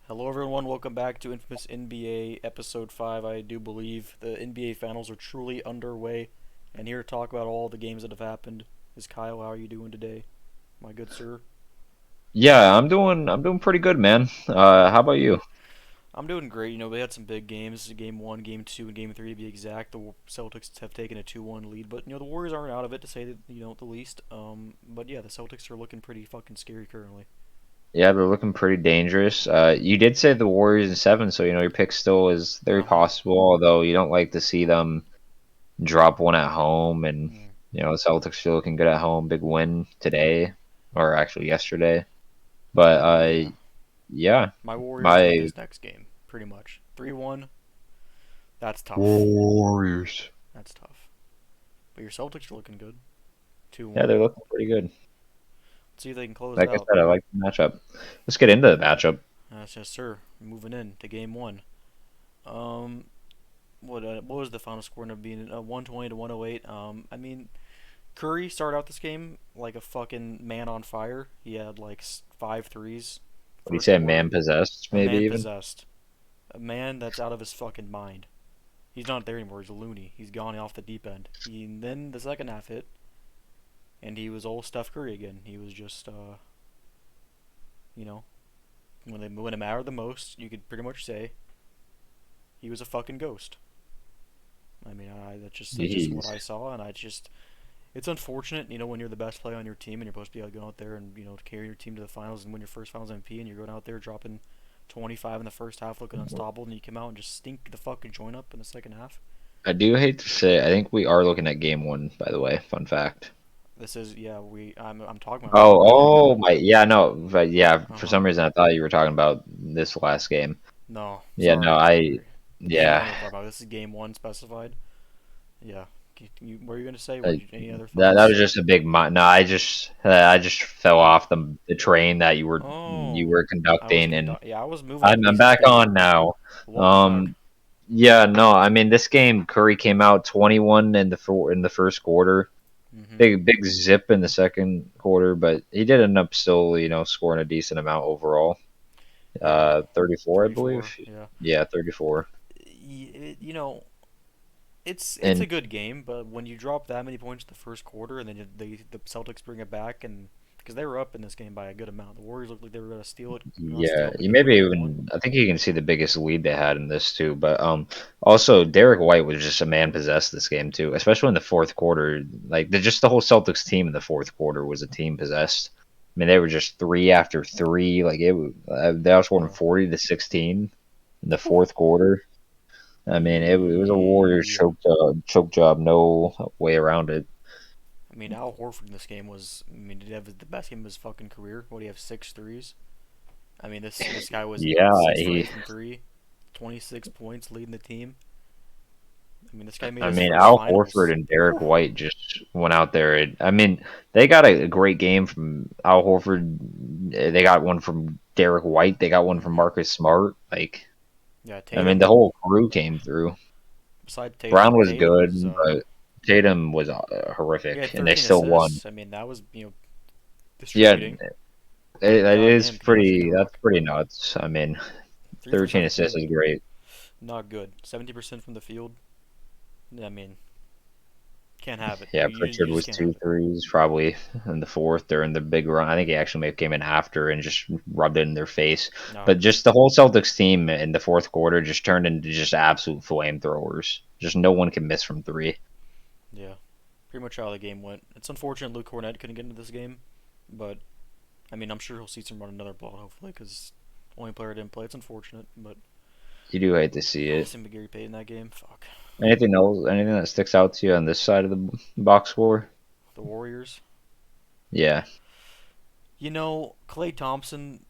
Hello, everyone. Welcome back to Infamous NBA Episode 5. I do believe the NBA Finals are truly underway. And here to talk about all the games that have happened is Kyle. How are you doing today, my good sir? Yeah, I'm doing pretty good, man. How about you? I'm doing great. We had some big games. Game 1, Game 2, and Game 3 to be exact. The Celtics have taken a 2-1 lead. But, the Warriors aren't out of it, to say the least. But yeah, the Celtics are looking pretty fucking scary currently. Yeah, they're looking pretty dangerous. You did say the Warriors in seven, so your pick still is very Uh-huh. possible. Although you don't like to see them drop one at home, and Mm. the Celtics are looking good at home. Big win today, or actually yesterday. But Yeah. yeah, My Warriors win my this next game, pretty much. 3-1. That's tough. Warriors. That's tough. But your Celtics are looking good. Yeah, 2-1. they're looking pretty good. See if they can close it Like I out. said, I like the matchup. Let's get into the matchup. Yes, sir. Moving in to game one. Um, what was the final score end up being? 120 to 108. Curry started out this game like a fucking man on fire. He had like five threes What do you first say, quarter. man possessed, A maybe man even? possessed. A man that's out of his fucking mind. He's not there anymore. He's a loony. He's gone off the deep end. Then the second half hit, and he was old Steph Curry again. He was just you know, when it mattered the most, you could pretty much say he was a fucking ghost. That's just what I Jeez. saw, and it's unfortunate, when you're the best player on your team and you're supposed to be able to go out there and carry your team to the finals and win your first Finals MVP, and you're going out there dropping 25 in the first half, looking unstoppable, and you come out and just stink the fucking joint up in the second half. I do hate to say, I think we are looking at game one, by the way. Fun fact. This is yeah, I'm talking about game Oh, one. oh my, yeah, no, but yeah, Uh for huh. some reason I thought you were talking about this last game. No, Yeah, no, sorry. Game yeah, one we're talking about. This is game one specified. Yeah. What were you gonna say? I, Any other that was thoughts? just a big, no, I just fell off the train that you Oh, were conducting, and Yeah, I was moving at a I'm decent back speed. on now. Welcome back. Um, yeah, no, I mean this game, Curry came out 21 in the first quarter. Mm-hmm. Big zip in the second quarter, but he did end up still, scoring a decent amount overall. Yeah, 34, I believe. 34. Yeah. Yeah, 34. Y- You know, it's a And good game, but when you drop that many points in the first quarter and then the Celtics bring it back, and because they were up in this game by a good amount, the Warriors looked like they were gonna steal it, not steal yeah, it, but you get maybe win game one. even I think you can see the biggest lead they had in this too. But also Derek White was just a man possessed this game too, especially in the fourth quarter. Like just the whole Celtics team in the fourth quarter was a team possessed. I mean, they were just three after three. Like they was scoring Bro. 40-16 in the Whew. fourth quarter. I mean, it was a Warriors Yeah. choke job, no way around it. Al Horford in this game was. Did he have the best game of his fucking career? What do you have, six threes? This guy was Yeah, 6 for 8 he. from three, 26 points leading the team. This guy made I his mean, first Al Horford finals. and Derek Whew. White just went out there. I mean, they got a great game from Al Horford. They got one from Derek White. They got one from Mm-hmm. Marcus Smart. Like, Yeah, I mean, Tatum. the whole crew came through. Besides Brown Tatum, was Tatum good, was but Tatum was he had horrific, and they 13 still won. assists. That was Yeah, distributing. But that is goddamn, could not shoot the pretty. That's rock. pretty nuts. I mean, Three for 13 assists 17, is great. not good. 70% from the field. I mean, can't have it. Yeah, You Pritchard just was can't two have it. threes probably in the fourth during the big run. I think he actually may have came in after and just rubbed it in their face. No. But just the whole Celtics team in the fourth quarter just turned into just absolute flamethrowers. Just no one can miss from three. Yeah. Pretty much how the game went. It's unfortunate Luke Cornett couldn't get into this game, but I'm sure he'll see some run another blowout hopefully because only player didn't play. It's unfortunate, but You do hate to see it. same with Gary Payton in that game. Fuck. Anything else? Anything that sticks out to you on this side of the box score? The Warriors. Yeah. Clay Thompson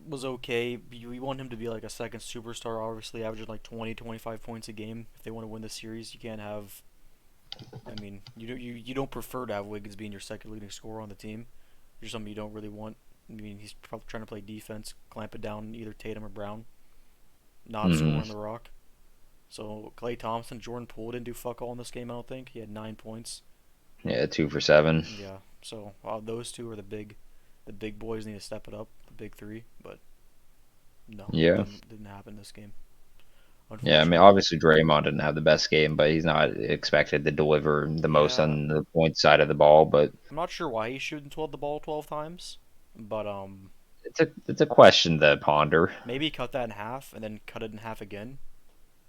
was okay. We want him to be like a second superstar, obviously, averaging like 20, 25 points a game. If they want to win the series, you can't have. You don't prefer to have Wiggins being your second leading scorer on the team. You're something you don't really want. He's probably trying to play defense, clamp it down either Tatum or Brown, not hmm scoring the rock. So Clay Thompson, Jordan Poole didn't do fuck all in this game. I don't think he had 9 points. Yeah, 2 for 7. Yeah. So those two are the big boys need to step it up, the big three. But No, Yeah. didn't happen this game, Yeah, I mean, unfortunately. obviously Draymond didn't have the best game, but he's not expected to deliver the most Yeah, on the point side of the ball. But I'm not sure why he's shooting 12 the ball 12 times, but it's a question to ponder. maybe cut that in half and then cut it in half again,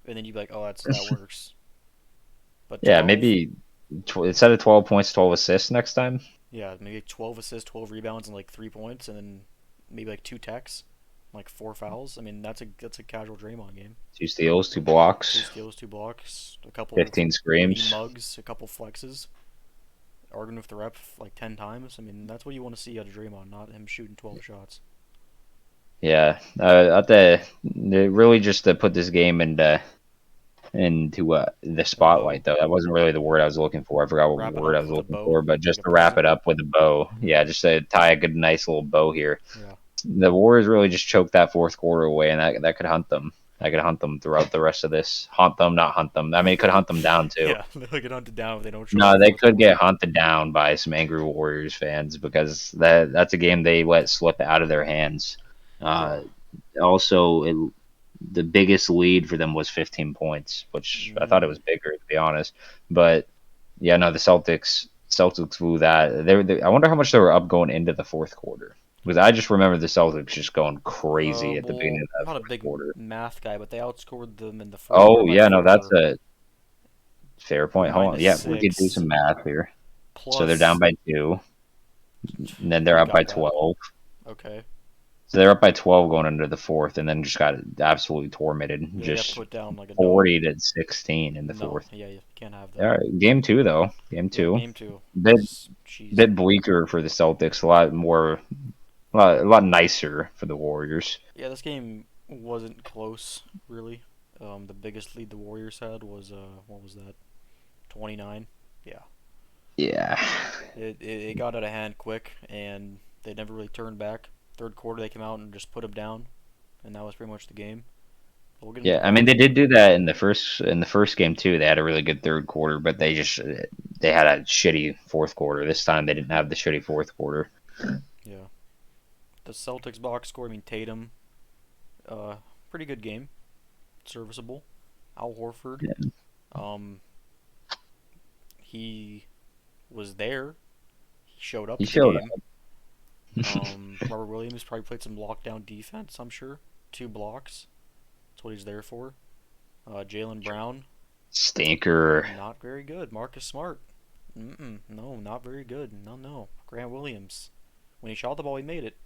and then you'd be like, oh, that works. But Yeah, 12, maybe instead of 12 points, 12 assists next time. yeah, maybe 12 assists, 12 rebounds, and like 3 points, and then maybe like two techs, like four fouls. I mean, that's a casual Draymond game. 2 steals, two Two blocks, steals, two blocks, a couple 15 mean screams. mugs, a couple flexes, arguing with the ref like 10 times. I mean, that's what you want to see out of Draymond, not him shooting 12 shots. Yeah, at really just to put this game into the In a bow, spotlight though. That wasn't really the word I was looking for. I forgot what wrap it word I up was with a looking bow, for, but like just a to wrap present. it up with a bow. Hmm. Yeah, just to tie a good, nice little bow here. Yeah. The Warriors really just choked that fourth quarter away, and that could hunt them. That could hunt them throughout the rest of this. Haunt them, not hunt them. I mean, it could hunt them down too. Yeah, they'll get hunted down if they don't show up in No, the they fourth could get quarter. hunted down by some angry Warriors fans because that's a game they let slip out of their hands. Yeah. Uh, also, the biggest lead for them was 15 points, which I thought it Mm. was bigger to be honest. But yeah, no, the Celtics blew that. I wonder how much they were up going into the fourth quarter because I just remember the Celtics just going crazy at the beginning Well, of I'm that not a fourth big quarter. math guy, but they outscored them in the fourth quarter Oh by yeah, no, that's four. a fair We're point. Hold on, minus yeah, we could do six some math here. So they're down plus. by two, and then they're You up by got that? 12. Okay. So they're up by 12 going into the fourth, and then just got absolutely tormented, Yeah, they got just put down like a dog. 40-16 in the No, fourth. yeah, you can't have All that. right, game two though. Game Yep, two, game two bit was cheesy. bit bleaker for the Celtics. A lot more, a lot nicer for the Warriors. Yeah, this game wasn't close, really. The biggest lead the Warriors had was what was that? 29. Yeah, Yeah, it got out of hand quick, and they never really turned back. Third quarter, they came out and just put them down, and that was pretty much the game. But we'll get into yeah. the I mean, box they did score. do that in the first game too. They had a really good third quarter, but they had a shitty fourth quarter. This time they didn't have the shitty fourth quarter. Yeah, the Celtics box score. I mean, Tatum, uh, pretty good game, serviceable. Al Horford, Yeah, um, he was there. He showed up he to the showed game. up. Robert Williams probably played some lockdown defense, I'm sure. Two blocks. That's what he's there for. Jalen Brown, Stinker. not very good. Marcus Smart, no, not very good. No, no. Grant Williams, when he shot the ball, he made it.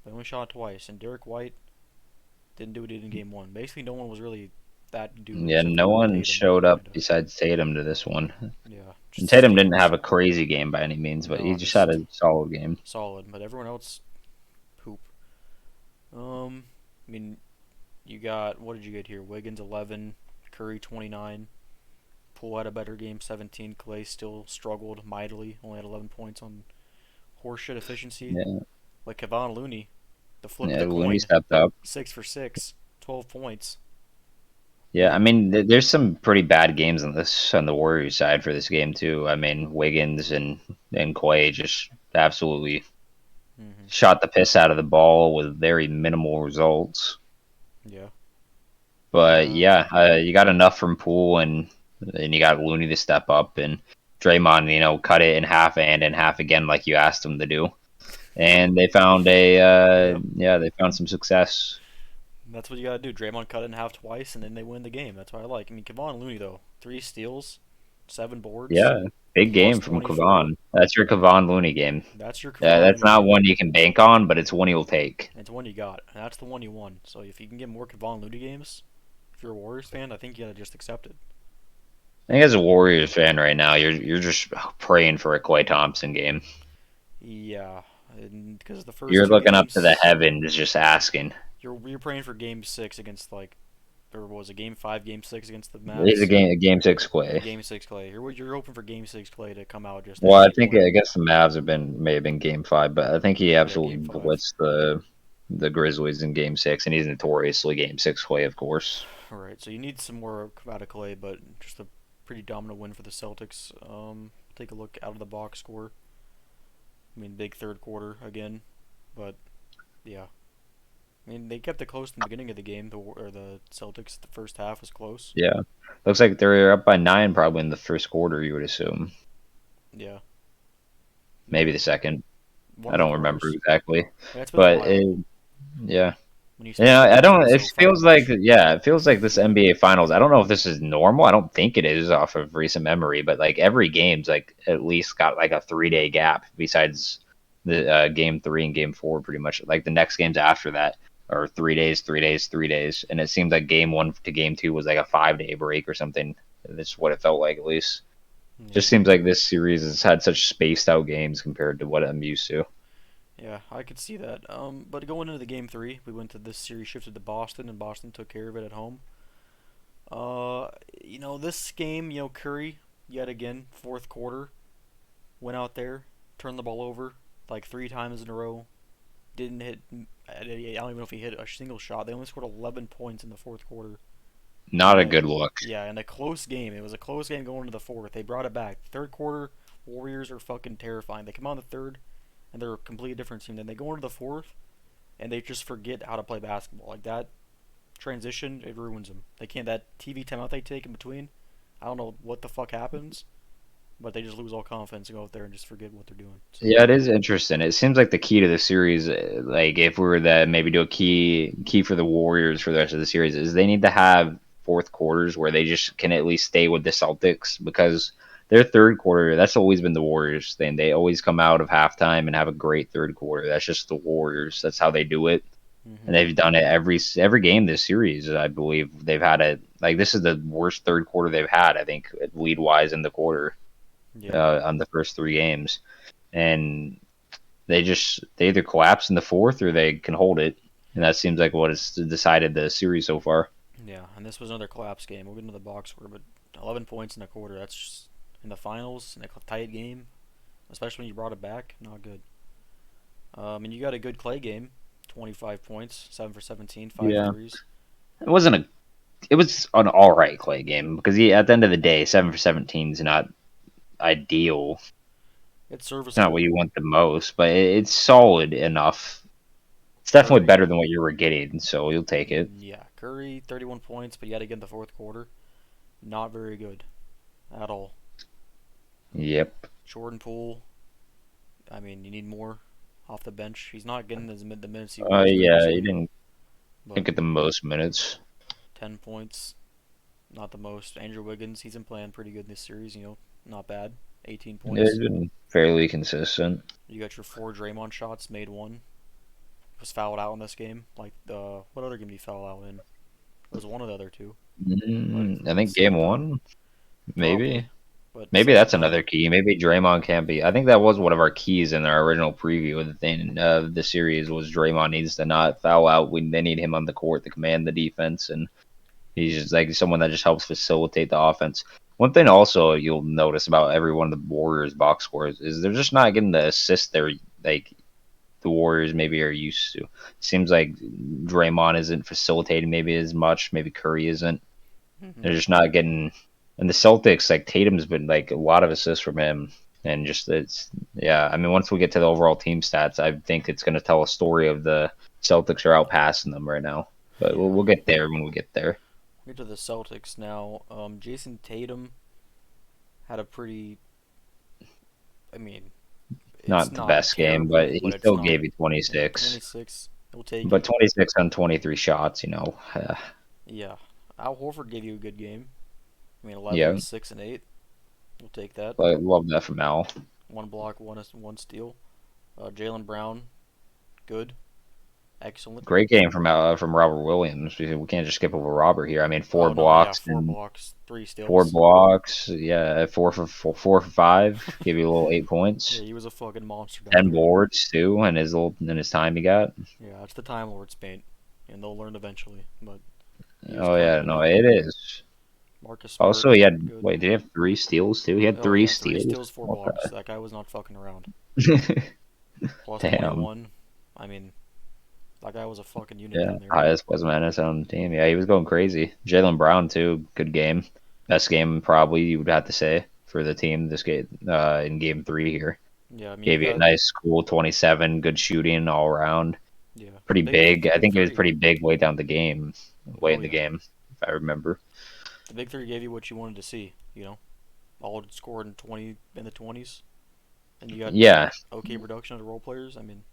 But he only shot it twice. And Derek White didn't do what he did in game one. Basically, no one was really that dude Yeah, except no for one Tatum, showed up kind of. besides Tatum to this one. Yeah, And just Tatum didn't have steals. a crazy game by any means, but he No, just had just a solid game. solid. But everyone else, poop. Um, I mean, you got, what did you get here? Wiggins 11, Curry 29. Poole had a better game, 17. Clay still struggled mightily, only had 11 points on horseshit efficiency. Yeah, Like Kevon Looney, the flip of yeah, the Looney coin, stepped up. 6 for 6, 12 points. Yeah, I He, mean, there's some pretty bad games on the Warriors side for this game too. I mean, Wiggins and Clay just absolutely hmm shot the piss out of the ball with very minimal results. yeah. But Uh, yeah, you got enough from Poole and you got Looney to step up and Draymond, cut it in half and in half again like you asked him to do. And they found yep. they found some success. That's what you gotta do. Draymond cut it in half twice, and then they win the game. That's what I like. I mean, Kevon Looney, though. 3 steals, 7 boards, Yeah, big plus game from 24. Kevon. That's your Kevon Looney game. That's your Kevon That's Looney not game. one you can bank on, but it's one you'll take. It's one you got, and that's the one you won. So if you can get more Kevon Looney games, if you're a Warriors fan, I think you gotta just accept it. I think as a Warriors fan right now, you're just praying for a Clay Thompson game. Yeah, because the first You're two looking up to the games, heavens, just asking. you're praying for Game 6 against like, or what was it Game 5, Game 6 against the He's Mavs? a game six Clay. Game 6 Clay. You're hoping for Game 6 Clay to come out just Well, at I any think point. I guess the Mavs may have been game five, but I think he Yeah, absolutely Game 5. blitzed the Grizzlies in game six, and he's notoriously game six Clay, of course. All right, so you need some more out of Clay, but just a pretty dominant win for the Celtics. Take a look out of the box score. I mean, big third quarter again, but yeah. I mean, they kept it close in the beginning of the game. The Celtics, the first half was close. Yeah. Looks like they're up by 9 probably in the first quarter, you would assume. Yeah, Maybe but the second. one I of the don't remember quarters. exactly. Yeah, it's been a But while yeah. when you start Yeah, I watching don't. It so fucking feels like, much. yeah, it feels like this NBA Finals. I don't know if this is normal. I don't think it is off of recent memory, but like every game's like at least got like a 3 day gap besides the game three and game four, pretty much. Like the next games after that are 3 days, 3 days, 3 days, and it seems like game one to game two was like a 5 day break or something. That's what it felt like at least. Yeah, Just seems like this series has had such spaced out games compared to what I'm used to. yeah, I could see that. But going into the game three, we went to this series shifted to Boston, and Boston took care of it at home. Uh, this game, Curry yet again, fourth quarter, went out there, turned the ball over like 3 times in a row. Didn't hit. I don't even know if he hit a single shot. They only scored 11 points in the fourth quarter. Not And a good look. yeah, in a close game. It was a close game going into the fourth. They brought it back. Third quarter, Warriors are fucking terrifying. They come out in the third, and they're a completely different team. Then they go into the fourth, and they just forget how to play basketball. Like that transition, it ruins them. They can't. That TV timeout they take in between, I don't know what the fuck happens, but they just lose all confidence and go out there and just forget what they're doing. So, Yeah, it is interesting. It seems like the key to the series, like if we were to maybe do a key for the Warriors for the rest of the series, is they need to have fourth quarters where they just can at least stay with the Celtics because their third quarter, that's always been the Warriors thing. They always come out of halftime and have a great third quarter. That's just the Warriors. That's how they do it. And hmm they've done it every game this series. I believe they've had it like this is the worst third quarter they've had. I think lead wise in the quarter yeah, on the first 3 games, and they either collapse in the fourth or they can hold it, and that seems like what has decided the series so far. yeah. And this was another collapse game. We'll get into the box score, but 11 points in a quarter. That's just, in the finals in a tight game, especially when you brought it back. Not good. And you got a good Clay game, 25 points, 7 for 17, five Yeah, threes. it wasn't a it was an all right Clay game because he at the end of the day 7 for 17 is not ideal. It's It's not what serviceable. you want the most, but it's solid enough. It's definitely Curry, better than what you were getting, so you'll take it. yeah, Curry, 31 points, but yet again the fourth quarter, not very good at all. Yep. Jordan Poole, I mean, you need more off the bench. He's not getting the minutes he was Yeah, he previously, didn't but get the most minutes. 10 points, not the most. Andrew Wiggins, he's been playing pretty good this series, not bad. 18 It's points. been fairly consistent. You got your four Draymond shots, made one. Was fouled out in this game. Like, what other game did he foul out in? It was one of the other two. But I think game second time, one, probably. maybe. But Maybe second that's time, another key. Maybe Draymond can't be. I think that was one of our keys in our original preview of the thing of the series was Draymond needs to not foul out. They need him on the court to command the defense, and he's just like someone that just helps facilitate the offense. One thing also you'll notice about every one of the Warriors box scores is they're just not getting the assist they're like the Warriors maybe are used to. Seems like Draymond isn't facilitating maybe as much. Maybe Curry isn't. hmm They're just not getting. And the Celtics, like Tatum's been like a lot of assists from him, and just it's yeah. I mean, once we get to the overall team stats, I think it's going to tell a story of the Celtics are outpassing them right now. But we'll, yeah. we'll get there when we get there. Get to the Celtics now. Jason Tatum had a pretty. I mean, it's Not the not best game, but terrible, he but it's still not. gave you Yeah, 26. 26. We'll take But it. 26 on 23 shots, you know. Yeah. Al Horford gave you a good game. I mean, 11, Yeah, 6, and 8. We'll take that. I love that from Al. One block, one steal. Jalen Brown, good, excellent. Great game from Robert Williams. We can't just skip over Robert here. I mean, four Oh no, yeah, blocks four and blocks, three four steals. blocks. Yeah, 4 for 5. Give you a little Yeah, 8 points. he was a fucking monster down 10 there. boards too, and his time he got. Yeah, that's the Time Lord's paint, and they'll learn eventually. But he was Oh yeah, cranking no, it. it is. Marcus Smart, Also, he had good. wait, did he have 3 steals too? He had Oh three yeah, three steals. steals, four blocks. Okay. That guy was not fucking around. Plus Damn. 21. I mean, that guy was a fucking unit Yeah, down there. highest plus minus on the team. Yeah, he was going crazy. Jalen Brown too, good game. Best game probably you would have to say for the team this game in game three here. Yeah, I mean you Gave you a got nice cool 27, good shooting all around. yeah. pretty big. The I big think it was three. pretty big way down the game, late Oh in the yeah, game, if I remember. the big three gave you what you wanted to see. All scored in 20s, and you got Yeah, okay production of the role players. I mean,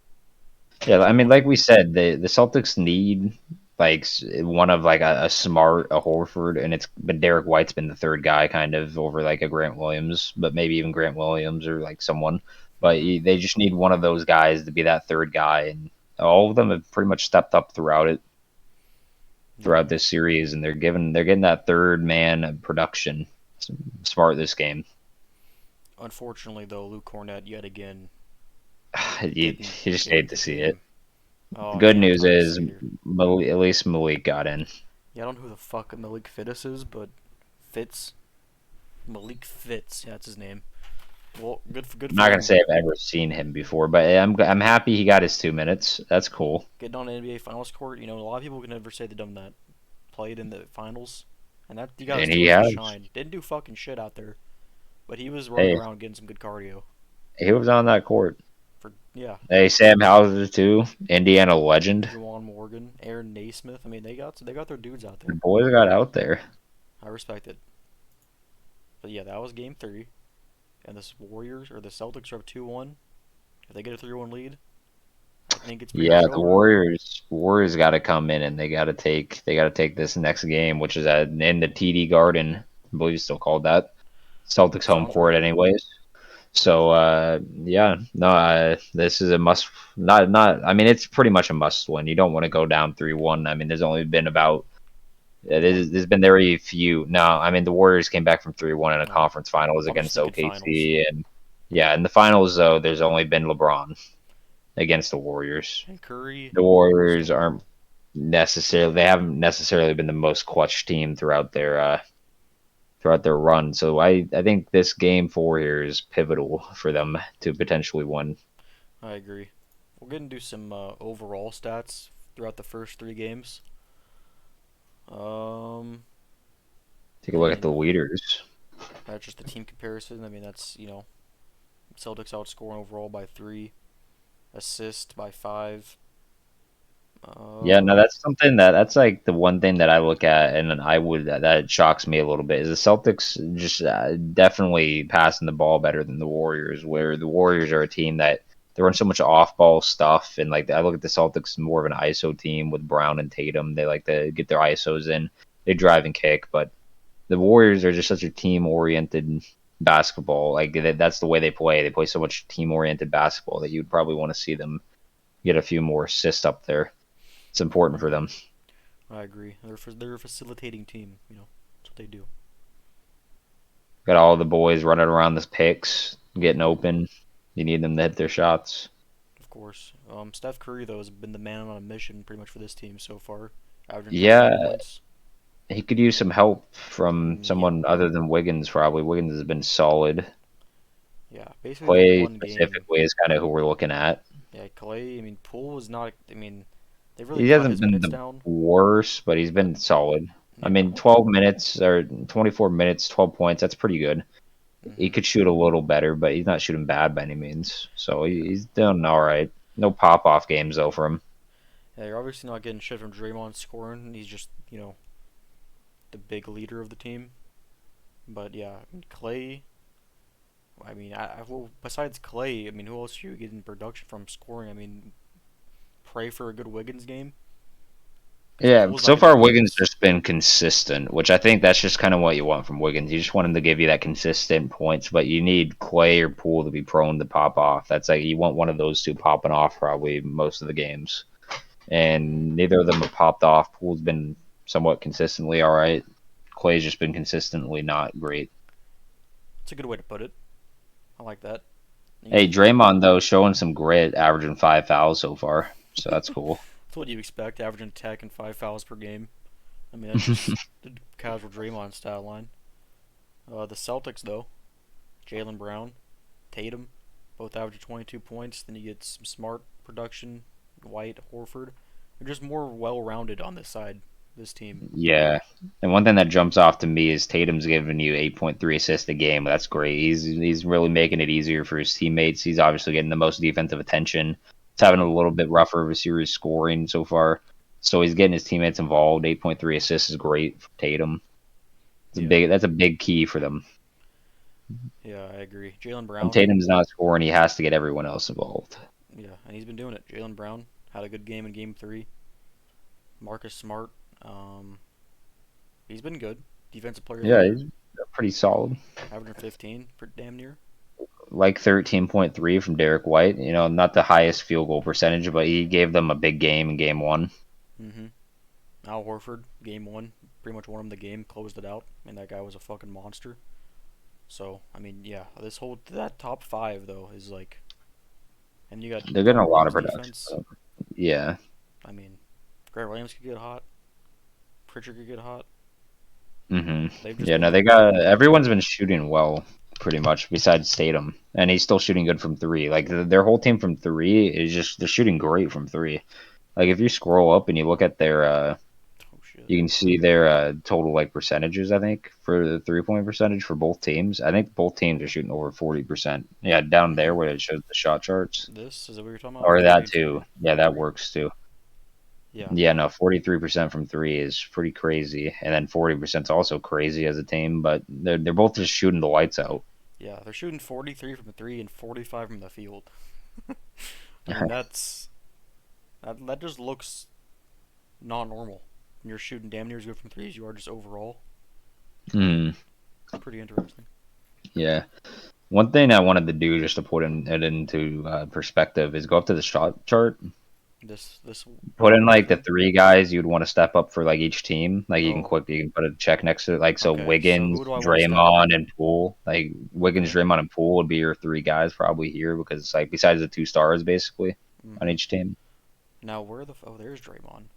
yeah. that's what I you mean, want like from. we said, the Celtics need like one of like a smart, a Horford, and it's but Derek White's been the third guy kind of over like a Grant Williams, but maybe even Grant Williams or like someone. But Hmm. they just need one of those guys to be that third guy, and all of them have pretty much stepped up Yeah. throughout this series, and they're getting that third man production. Smart this game. Unfortunately, though, Luke Cornett yet again You, didn't you just get hate the to see it. game. The Oh good man, I'm news tired of is seeing it. At least Malik got in. Yeah, I don't know who the fuck Malik Fittis is, but Fitz, Malik Fitz, yeah, that's his name. Well, good I'm for not gonna him say I've ever seen him before, but I'm happy he got his 2 minutes. That's cool. getting on the NBA Finals court. A lot of people can never say they've done that. Played in the finals, and that he got his And he 2 minutes to has. shine. Didn't do fucking shit out there, but he was running Hey, around getting some good cardio. he was on that court. For yeah, Hey, Sam Hauser too, Indiana legend. Juwan Morgan, Aaron Naismith. I mean, they got their dudes out The there. boys got out there. I respect it. But yeah, that was game three, and this Warriors or the Celtics are up 2-1. If they get a 3-1 lead, I think it's pretty Yeah, much the over. Warriors got to come in and they got to take this next game, which is in the TD Garden. I believe it's still called that. Celtics home Sounds court, right. anyways. So yeah, no, this is a must. Not. I mean, it's pretty much a must win. You don't want to go down 3-1. I mean, there's only been about One. there's been very few. No, I mean the Warriors came back from 3-1 in a No, conference finals I'm just against thinking finals. OKC, and yeah, in the finals though, there's only been LeBron against the Warriors. And Curry. The Warriors So aren't necessarily they haven't necessarily been the most clutch team throughout their run. So I think this game four here is pivotal for them to potentially win. I agree. We're gonna do some overall stats throughout the first three games. Um, Take a I look at the mean, leaders. that's just the team comparison. I mean, that's Celtics outscoring overall by 3, assist by 5. Yeah, no, Uh, that's something that's like the one thing that I look at, and I would that shocks me a little bit is the Celtics just definitely passing the ball better than the Warriors. Where the Warriors are a team that they run so much off-ball stuff, and like I look at the Celtics more of an ISO team with Brown and Tatum. They like to get their ISOs in, they drive and kick, but the Warriors are just such a team-oriented basketball. Like that's the way they play. They play so much team-oriented basketball that you'd probably want to see them get a few more assists up there. It's important for mhm, them. I agree. They're a facilitating team. That's what they do. Got all the boys running around the picks, getting Mhm. open. You need them to hit their shots. Of course. Steph Curry though has been the man on a mission pretty much for this team so far, averaging 31 Yeah, points. he could use some help from Yeah, someone other than Wiggins, probably. Wiggins has been solid. yeah. Basically the Clay one game. specifically is kind of who we're looking at. Yeah, Clay. I mean, Poole was not. I mean, they really He cut hasn't his been minutes the down. worst, but he's been But solid. I yeah. mean, 12 minutes or 24 minutes, 12 points, that's pretty good. He Mhm. could shoot a little better, but he's not shooting bad by any means. So he's doing all right. No pop off games, though, for him. Yeah, you're obviously not getting shit from Draymond scoring. He's just the big leader of the team. But yeah, I mean, Clay. I mean, well, besides Clay, I mean, who else are you getting production from scoring? I mean, pray for a good Wiggins game because Yeah, Poole's not so getting the far Wiggins minutes. just been consistent, which I think that's just kind of what you want from Wiggins. You just want him to give you that consistent points, but you need Clay or Poole to be prone to pop off. That's like you want one of those two popping off probably most of the games, and neither of them have popped off. Poole's been somewhat consistently all right. Clay's just been consistently not great. It's a good way to put it. I like that. Hey, You, Draymond though showing some grit, averaging 5 fouls so far, so that's cool. that's what you expect, averaging tech and 5 fouls per game. I mean, that's just the casual Draymond style line. The Celtics though, Jalen Brown, Tatum, both averaging 22 points. Then you get some smart production, White, Horford. They're just more well-rounded on this side. This team. Yeah. And one thing that jumps off to me is Tatum's giving you 8.3 assists a game. That's great. He's really making it easier for his teammates. He's obviously getting the most defensive attention. having a little bit rougher of a series scoring so far. So he's getting his teammates involved. 8.3 assists is great for Tatum. Yeah, That's a big key for them. yeah, I agree. Jalen When Brown, Tatum's not scoring, he has to get everyone else involved. yeah, and he's been doing it. Jalen Brown had a good game in Game 3. Marcus Smart, um, he's been good. Defensive Player of the Yeah, Year, he's pretty solid. averaging 15 for damn near. Like 13.3 from Derek White. Not the highest field goal percentage, but he gave them a big game in game one. Mm-hmm. Al Horford, Game 1, pretty much won him the game, closed it out. I mean, that guy was a fucking monster. So, I mean, yeah, that top five, though, is like, and you got They're getting Grant a lot of Williams production. defense. Yeah. I mean, Grant Williams could get hot. Pritchard could get hot. They've just Yeah, been no, like everyone's been shooting well, pretty much, besides Tatum. And he's still shooting good from three. Like, their whole team from three is just, they're shooting great from three. Like, if you scroll up and you look at oh shit. you can see their total, like, percentages, I think, for the 3-point percentage for both teams. I think both teams are shooting over 40%. Yeah, down there Mm-hmm. where it shows the shot charts. This is what we were talking about, Or 30 that and too. 40 Yeah, from that three. works too. Yeah, Yeah, no, 43% from three is pretty crazy, and then 40% is also crazy as a team. But they're both just shooting the lights out. yeah, they're shooting 43 from the three and 45 from the field. I mean, that just looks not normal. When you're shooting damn near as good from threes, you are just overall. Hmm. Pretty interesting. Yeah. One thing I wanted to do just to put it into perspective is go up to the shot chart, This put in which like the one? three guys you'd want to step up for like each team. Like Oh, you can put a check next to it. Like so okay. So Wiggins, who do I want to step up? Draymond, and Poole. Like Wiggins, Okay. Draymond, and Poole would be your three guys probably here because like besides the two stars basically on Mm-hmm. each team. Now where the oh there's Draymond.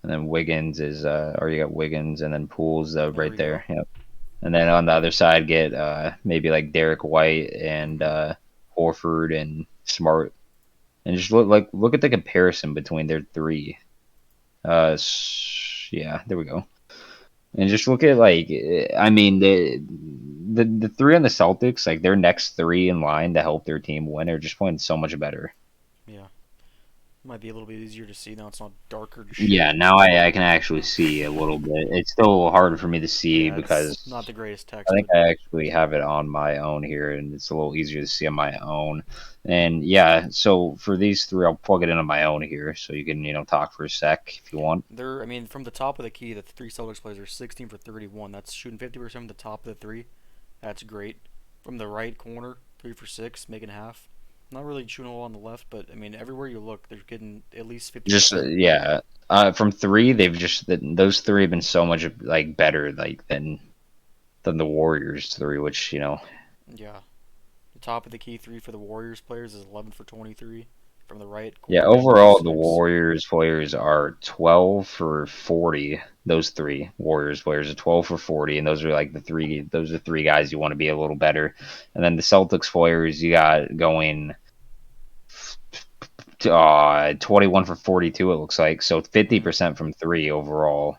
And then Wiggins is or you got Wiggins and then Poole's There right we go. there. Yep. And then on the other side get maybe like Derek White and Mm-hmm. Horford and Smart. And just look at the comparison between their three. Yeah, there we go. And just look at like I mean the three on the Celtics, like their next three in line to help their team win are just playing so much better. Yeah. Might be a little bit easier to see now. It's not darker shit. Yeah, now I can actually see a little bit. It's still hard for me to see Yeah, it's not because the greatest I text, think but I actually have it on my own here, and it's a little easier to see on my own. And yeah, so for these three, I'll plug it into my own here, so you can talk for a sec if you want. they're. I mean, from the top of the key, the three Celtics players are 16 for 31. That's shooting 50% from the top of the three. That's great. From the right corner, 3 for 6, making half. Not really shooting a lot on the left, but I mean, everywhere you look, they're getting at least Just 50%. yeah, from three, those three have been so much like better like than the Warriors three, which Yeah. The top of the key three for the Warriors players is 11 for 23. From the right yeah. corner, 4 for Overall, the 6. Warriors players are 12 for 40. Those three Warriors players are 12 for 40, and those are like the three. Those are three guys you want to be a little better. And then the Celtics players you got going 21 for 42. It looks like so Mm. 50% from three overall.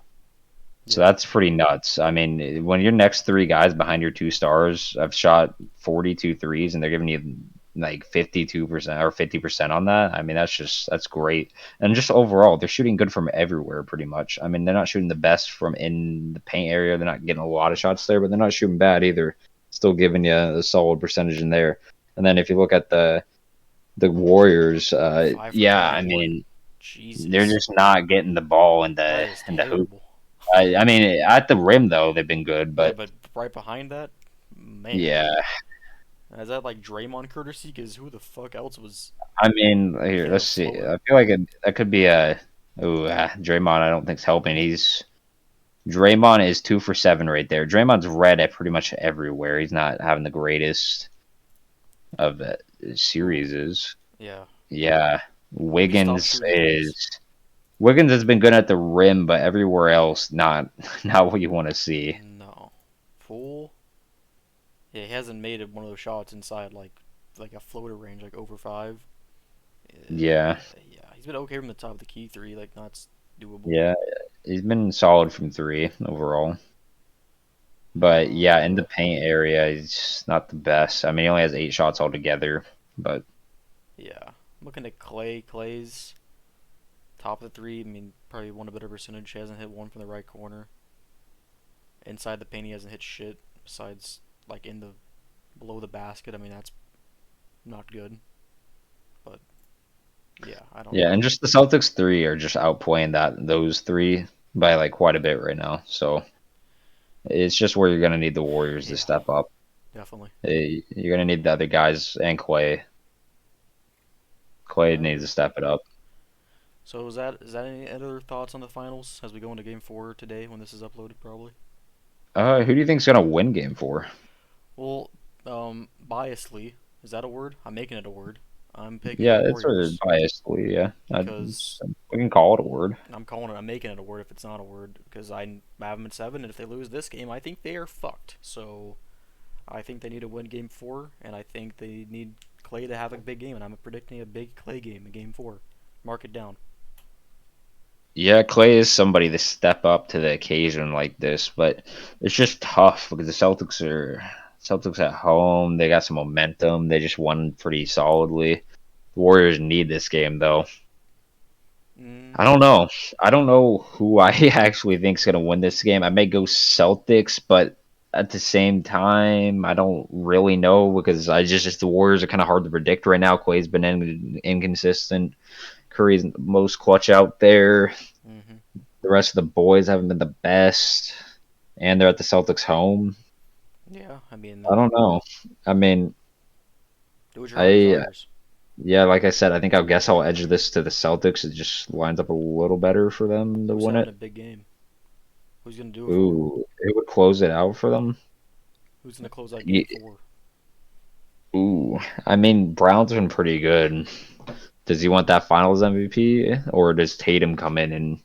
So Yeah. that's pretty nuts. I mean, when your next three guys behind your two stars have shot 42 threes and they're giving you like 52% or 50% on that, I mean, that's great. And just overall, they're shooting good from everywhere pretty much. I mean, they're not shooting the best from in the paint area. They're not getting a lot of shots there, but they're not shooting bad either. Still giving you a solid percentage in there. And then if you look at the Warriors, 5 for yeah, I 21. mean, they're Jesus. just not getting the ball in That the is hoop. terrible. I mean, at the rim though, they've been good, Yeah, but but right behind that, man. yeah, Is that like Draymond courtesy? Because who the fuck else was. I mean, He here, had a let's see. floater. I feel like that could be a. Ooh, Draymond, I don't think's helping. Draymond is 2 for 7 right there. Draymond's red at pretty much everywhere. He's not having the greatest of Who? series. Is Yeah. yeah. Maybe stop Wiggins shooting threes. is Wiggins has been good at the rim, but everywhere else, not not what you want to see. No. Fool. Yeah, he hasn't made it one of those shots inside like a floater range, like over 5. Yeah, Yeah, he's been okay from the top of the key three, like that's doable. yeah. He's been solid from three overall. But yeah, in the Uh, paint area, he's not the best. I mean, he only has 8 shots altogether. But yeah. I'm looking at Clay. Clay's top of the three. I mean, probably won a better percentage. He hasn't hit one from the right corner. Inside the paint, he hasn't hit shit besides like in the below the basket. I mean, that's not good. But yeah, I don't Yeah, know. and just the Celtics three are just outplaying those three by like quite a bit right now. So it's just where you're gonna need the Warriors to Yeah, step up. definitely. You're gonna need the other guys and Clay. Clay All needs right. to step it up. So is that any other thoughts on the finals as we go into Game 4 today when this is uploaded? Probably. Who do you think's gonna win Game Four? Well, biasly, is that a word? I'm making it a word. I'm picking the Yeah, it's sort of Warriors biasedly. Yeah, because we can call it a word. I'm making it a word if it's not a word because I have them at 7, and if they lose this game, I think they are fucked. So I think they need to win Game 4, and I think they need Clay to have a big game, and I'm predicting a big Clay game in Game 4. Mark it down. Yeah, Clay is somebody to step up to the occasion like this, but it's just tough because the Celtics at home. They got some momentum. They just won pretty solidly. The Warriors need this game though. I Mm, don't know. I don't know who I actually think's gonna win this game. I may go Celtics, but at the same time, I don't really know because I just the Warriors are kind of hard to predict right now. Clay's been inconsistent. Curry's most clutch out there. mm-hmm. The rest of the boys haven't been the best, and they're at the Celtics home. Yeah, I mean, I don't know. I mean, do what your heart I desires. yeah, like I said, I think I'll edge this to the Celtics. It just lines up a little better for them to Who's win having it. a big game? Who's gonna do it for him? Ooh, it would close it out for them. Who's gonna close out Game Ye- 4? Ooh, I mean, Brown's been pretty good. Does he want that Finals MVP, or does Tatum come in and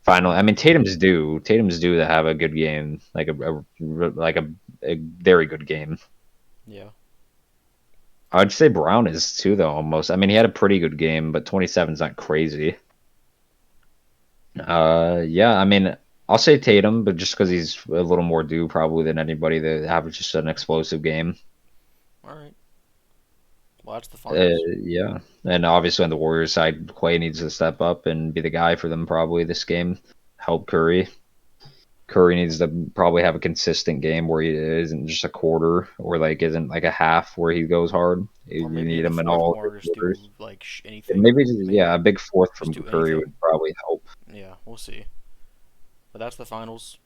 final? I mean, Tatum's due. Tatum's due to have a good game, like a very good game. Yeah. I'd say Brown is too, though, almost. I mean, he had a pretty good game, but 27's not crazy. Yeah, I mean, I'll say Tatum, but just because he's a little more due probably than anybody to have just an explosive game. All right. Well, that's the finals. Yeah, and obviously on the Warriors side, Clay needs to step up and be the guy for them probably this game. Help Curry. Curry needs to probably have a consistent game where he isn't just a quarter or like isn't like a half where he goes hard. You Or maybe need in the him in fourth all of the quarter, just quarters. do like And anything. maybe yeah, Maybe a big fourth just from do Curry anything. would probably help. Yeah, we'll see. But that's the finals.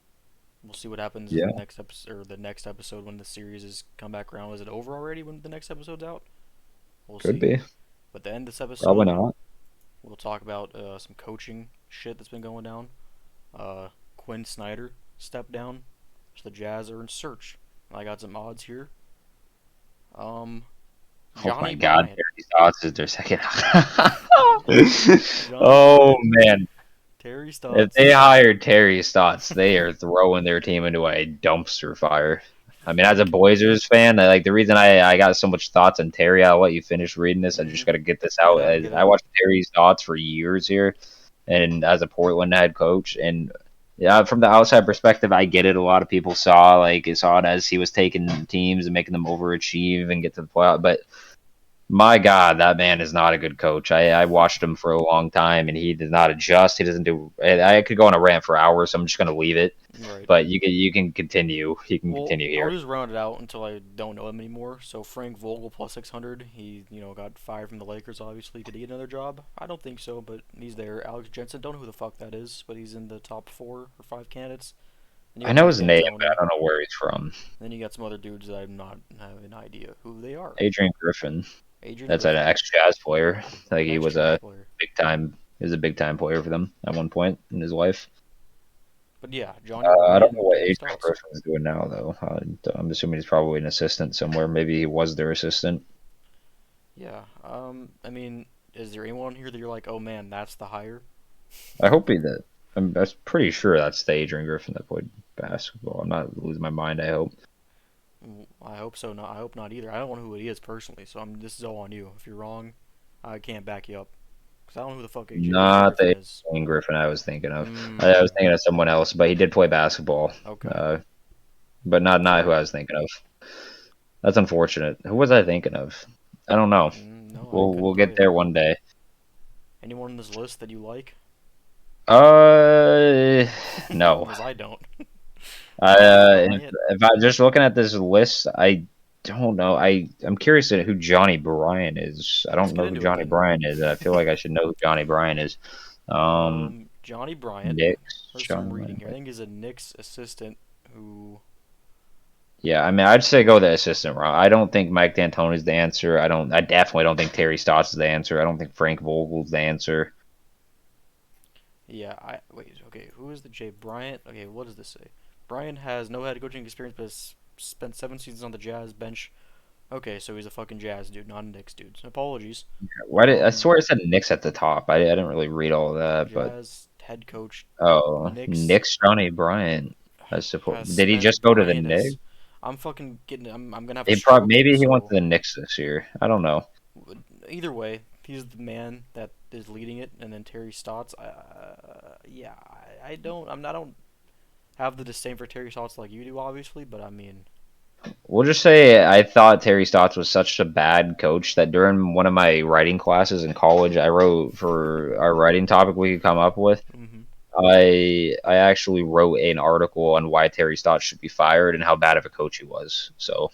We'll see what happens in Yeah, the next episode or the next episode when the series is come back around. Is it over already when the next episode's out? We'll could see. be. But to end this Probably episode, not. we'll talk about some coaching shit that's been going down. Quinn Snyder stepped down, so the Jazz are in search. I got some odds here. Um, Oh my Johnny God, Bryant. Terry Stotts is their second. Johnny Oh Bryant. man, Terry if Stotts. they hired Terry Stotts, they are throwing their team into a dumpster fire. I mean, as a Fuck. Blazers fan, like the reason I got so much thoughts on Terry, I'll let you finish reading this. I Mhm. just got to get this Get out. out. Get I out. watched Terry's thoughts for years here, and as a Portland head coach, and yeah, from the outside perspective, I get it. A lot of people saw it as he was taking teams and making them overachieve and get to the playoff, but my God, that man is not a good coach. I watched him for a long time, and he does not adjust. He doesn't do. I could go on a rant for hours, so I'm just going to leave it. Right. But you can continue. You can Well, continue I'll here. just round it out until I don't know him anymore. So Frank Vogel plus 600. He, got fired from the Lakers. Obviously, did he get another job? I don't think so, but he's there. Alex Jensen, don't know who the fuck that is, but he's in the top 4 or 5 candidates. Then you I got know Mike his name, but I D'Antoni. don't know where he's from. Then you got some other dudes that I'm not have an idea who they are. Adrian Griffin. Adrian That's an Griffin, ex-Jazz player. Like an he was ex-Jazz a player. big time. He was a big time player for them at one point in his life. But yeah, Johnny I don't Bryant know and what Terry Adrian Stotts. Griffin is doing now, though. I'm assuming he's probably an assistant somewhere. Maybe he was their assistant. Yeah. I mean, is there anyone here that you're like, oh man, that's the hire? I hope he did. I'm pretty sure that's the Adrian Griffin that played basketball. I'm not losing my mind. I hope. I hope so. Not. I hope not either. I don't know who he is personally, so this is all on you. If you're wrong, I can't back you up because I don't know who the fuck Adrian Not Griffin the is. Adrian Griffin I was thinking of. I was Hmm. thinking of someone else, but he did play basketball. Okay. Uh, but not who Okay. I was thinking of. That's unfortunate. Who was I thinking of? I don't know. No, No, I couldn't We'll tell get you. there one day. Anyone on this list that you like? Uh, no. Because I don't. I Johnny if, Bryant. if I just looking at this list, I don't know. I'm curious at who Johnny Bryan is. I Let's don't get know who into it Johnny then. Bryan is. I feel like I should know who Johnny Bryan is. Um, Johnny Bryant. Knicks, There's some Johnny. reading here. I think he's a Knicks assistant who. Yeah, I mean, I'd say go the assistant route. I don't think Mike D'Antoni's the answer. I don't. I definitely don't think Terry Stotts is the answer. I don't think Frank Vogel's the answer. Yeah, I wait. Okay, who is the J Bryant? Okay, what does this say? Bryant has no head coaching experience, but has spent 7 seasons on the Jazz bench. Okay, so he's a fucking Jazz dude, not a Knicks dude. So apologies. Why did I swear it said Knicks at the top? I didn't really read all of that, but Jazz head coach oh, Knicks Knicks Johnny Bryant. I suppose. has Did he spent just go to the Bryant Knicks? as. I'm fucking getting. I'm gonna have a He probably stroke. maybe he went So to the Knicks this year. I don't know. either way, he's the man that is leading it, and then Terry Stotts. Yeah, I don't. I don't have the disdain for Terry Stotts like you do, obviously, but I mean, We'll just say I thought Terry Stotts was such a bad coach that during one of my writing classes in college, I wrote for our writing topic we could come up with. hmm I actually wrote an article on why Terry Stotts should be fired and how bad of a coach he was. So,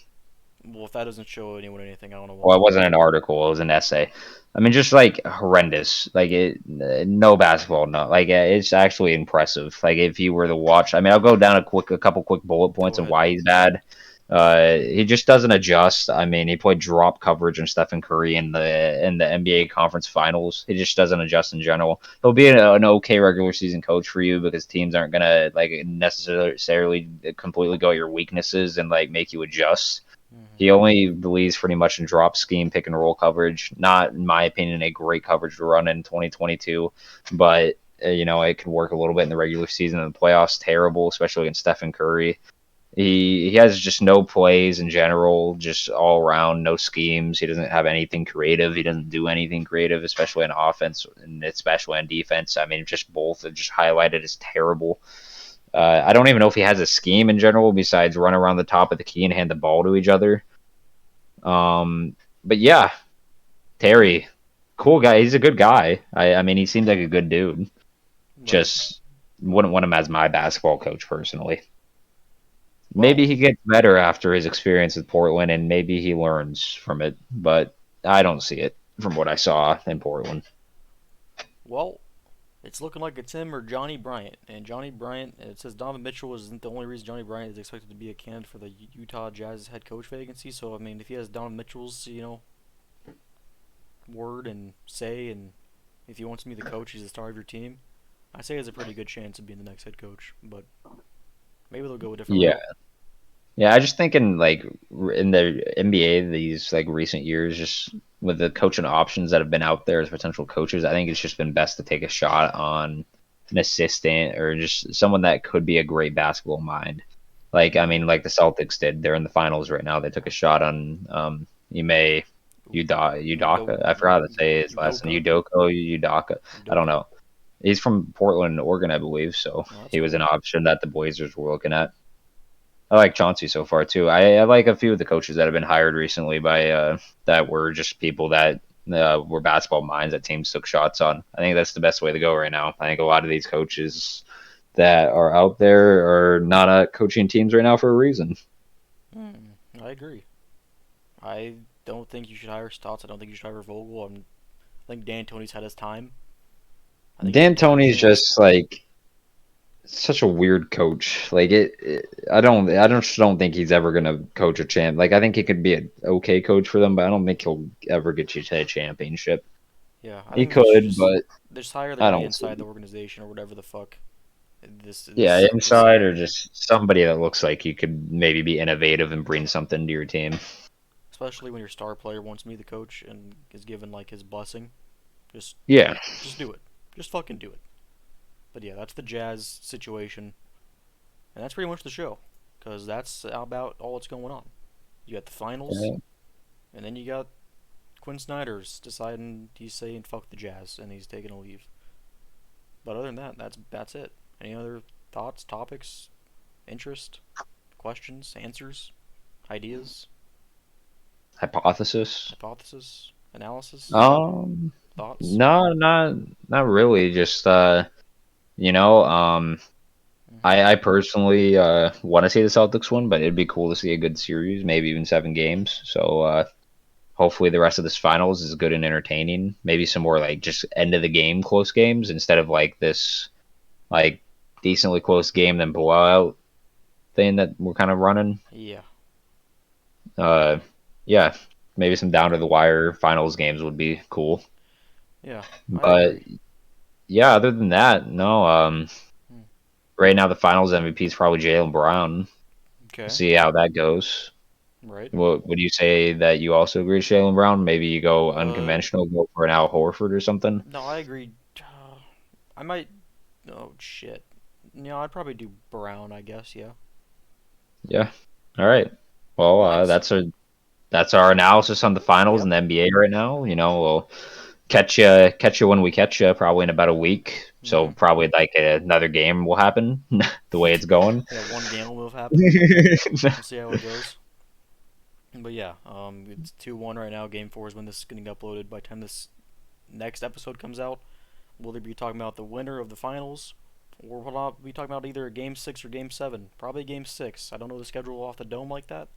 well, if that doesn't show anyone anything, I don't know well, it what wasn't will. an article; it was an essay. I mean, just like horrendous. Like it, no basketball, no. Like it's actually impressive. Like if you were to watch, I mean, I'll go down a couple quick bullet Go points of ahead. why he's bad. He just doesn't adjust. I mean, he played drop coverage on Stephen Curry in the NBA Conference Finals. He just doesn't adjust in general. He'll be an okay regular season coach for you because teams aren't gonna like necessarily completely go at your weaknesses and like make you adjust. hmm He only believes pretty much in drop scheme, pick and roll coverage. Not, in my opinion, a great coverage to run in 2022, but you know it can work a little bit in the regular season. And the playoffs, terrible, especially against Stephen Curry. He has just no plays in general, just all around, no schemes. He doesn't have anything creative. He doesn't do anything creative, especially in offense and especially in defense. I mean, just both are just highlighted as terrible. I don't even know if he has a scheme in general besides run around the top of the key and hand the ball to each other. But yeah, Terry, cool guy. He's a good guy. I mean, he seems like a good dude. Right. Just wouldn't want him as my basketball coach personally. Well, Maybe he gets better after his experience with Portland, and maybe he learns from it. But I don't see it from what I saw in Portland. well, it's looking like it's him or Johnny Bryant. And Johnny Bryant, it says Donovan Mitchell isn't the only reason Johnny Bryant is expected to be a candidate for the Utah Jazz head coach vacancy. So I mean, if he has Donovan Mitchell's, word and say, and if he wants to be the coach, he's the star of your team. I say he has a pretty good chance of being the next head coach, but maybe they'll go a different Yeah, route. yeah. I just thinking like in the NBA these like recent years, just with the coaching options that have been out there as potential coaches, I think it's just been best to take a shot on an assistant or just someone that could be a great basketball mind. Like I Mm-hmm. mean, like the Celtics did. They're in the finals right now. They took a shot on Ime Udo, Udaka. I forgot how to say his last name. Udoka. Udaka. I don't Udoka. know. He's from Portland, Oregon, I believe. So Oh, that's he was an cool. option that the Blazers were looking at. I like Chauncey so far too. I like a few of the coaches that have been hired recently by that were just people that were basketball minds that teams took shots on. I think that's the best way to go right now. I think a lot of these coaches that are out there are not coaching teams right now for a reason. I agree. I don't think you should hire Stotts. I don't think you should hire Vogel. I think Dan Tony's had his time. I think you should Dan take your Tony's chance. just like such a weird coach. Like I just don't think he's ever gonna coach a champ. Like I think he could be an okay coach for them, but I don't think he'll ever get you to a championship. Yeah, I He think they should could, just but hire their I man don't see inside the it. organization or whatever the fuck. Yeah, This inside or just somebody that looks like you could maybe be innovative and bring something to your team. especially when your star player wants to be the coach and is given like his blessing. Just Yeah, just do it. Just fucking do it. But yeah, that's the Jazz situation, and that's pretty much the show, because that's about all that's going on. You got the finals, yeah. and then you got Quinn Snyder's deciding he's saying fuck the Jazz and he's taking a leave. But other than that, that's it. Any other thoughts, topics, interest, questions, answers, ideas, Hypothesis. hypothesis? analysis, Um, thoughts? no, not really. Just you know, Hmm. I personally want to see the Celtics win, but it'd be cool to see a good series, maybe even 7 games. So hopefully the rest of this finals is good and entertaining. Maybe some more like just end of the game close games instead of like this like decently close game then blowout thing that we're kind of running. Yeah, Uh, yeah, maybe some down to the wire finals games would be cool. yeah, I But agree. yeah, other than that, no. Hmm. Right now the finals MVP is probably Jaylen Brown. We'll Okay, see how that goes. right. What would you say that you also agree with Jaylen Brown? Maybe you go Uh, unconventional, go for an Al Horford or something. no, I agree. I might. Oh shit. Yeah, I'd probably do Brown. I guess. Yeah. Yeah. All right. Well, Nice. that's our analysis on the finals in Yep. the NBA right now. We'll catch you when we catch you, probably in about a week. So Mm-hmm. probably like another game will happen the way it's going. Yeah, one game will have happened. We'll see how it goes. But yeah, it's 2-1 right now. Game 4 is when this is getting uploaded. By the time this next episode comes out, we'll either be talking about the winner of the finals, or we'll be talking about either Game 6 or Game 7. Probably Game 6. I don't know the schedule off the dome like that,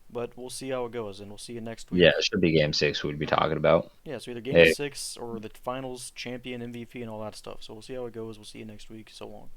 but we'll see how it goes, and we'll see you next Yeah, week. it should be game six we'd be talking about. Yeah, so either Game Hey, 6 or the finals champion, MVP, and all that stuff. So we'll see how it goes. We'll see you next week. So long.